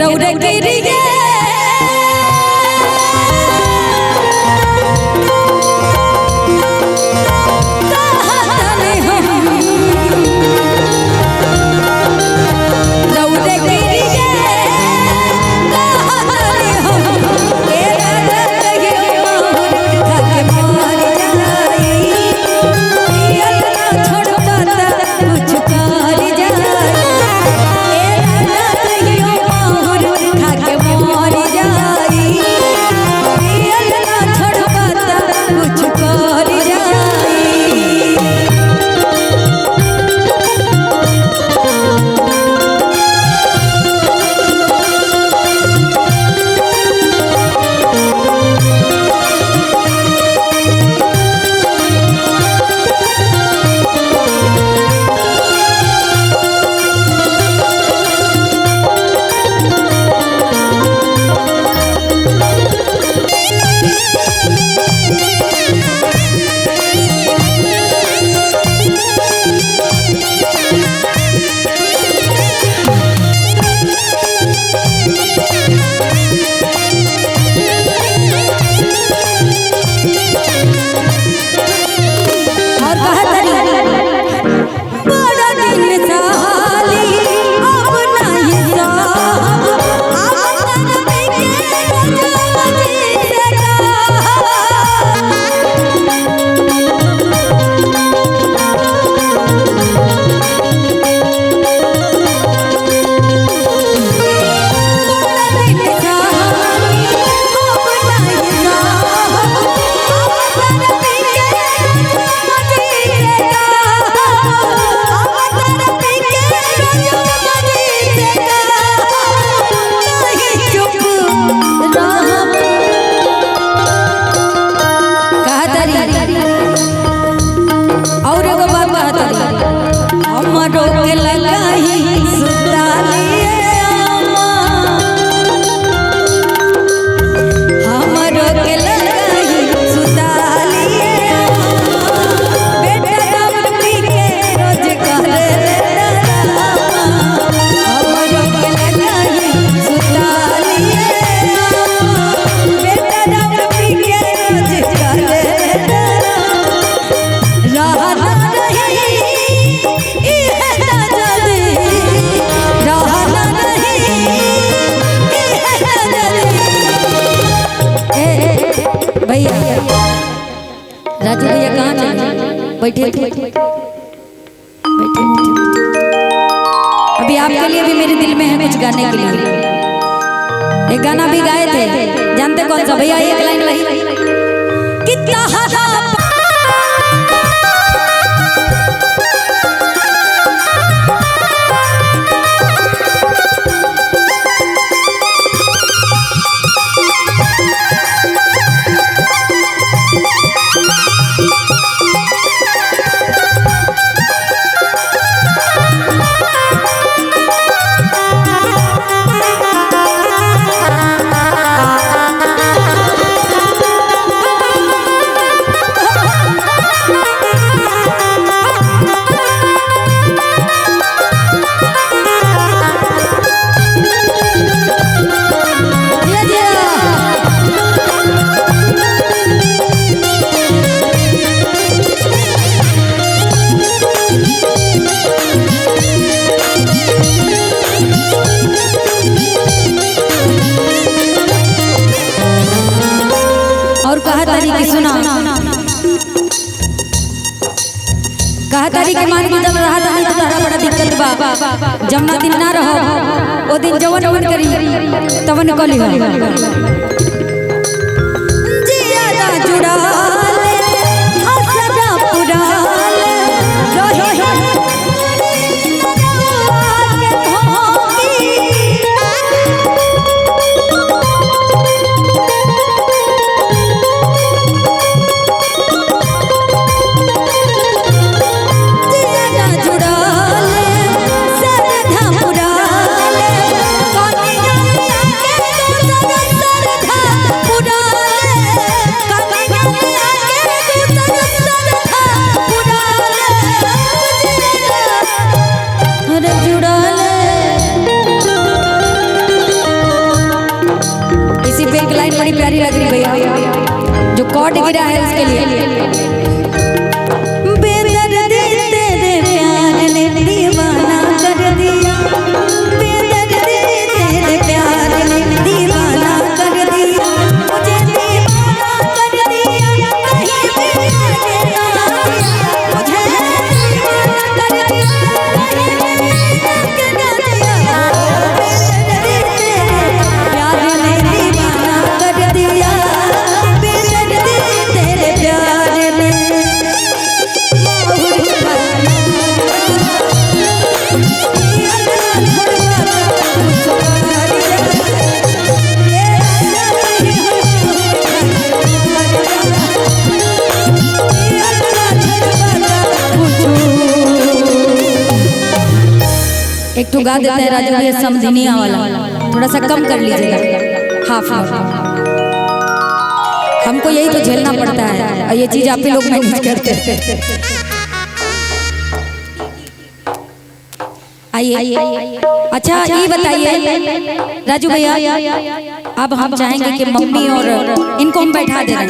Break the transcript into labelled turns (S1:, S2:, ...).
S1: रौरे गिरिए राजू भैया कहाँ चले? बैठे बैठे अभी आपके लिए भी मेरे दिल में है कुछ गाने के लिए। एक गाना भी गाए थे, जानते कौन सा भैया? एक लाइन वही कहा तारी के मान के जब रहा था नहीं तो तारा बड़ा दिक्कत बा। जमुना दिन ना रहो ओ दिन जवन मन करी तवन कली हो जिया दा जुड़ा ले असरा पुरा ले बड़ी प्यारी लग रही भैया, जो कॉर्ड गिरा है उसके लिए। बेदर्दी तेरे प्यार ने दीवाना कर दिया, बेदर्दी तेरे प्यार ने दीवाना कर दिया, मुझे दीवाना कर दिया, कहीं भी लगेगा मुझे दीवाना कर दिया, कहीं भी लगेगा बेदर्दी तेरे प्यार ने दीवाना कर दिया, बेदर्दी तेरे प्यार ने। एक तो गा देता है राजू भैया समझनिया वाला, थोड़ा सा कम कर लीजिएगा, हाफ हाफ। हमको यही तो झेलना पड़ता है और ये चीज आप ही लोग मैनेज करते हैं। आइए, अच्छा ये बताइए राजू भैया, अब हम चाहेंगे कि मम्मी और इनको हम बैठा दे रहे हैं,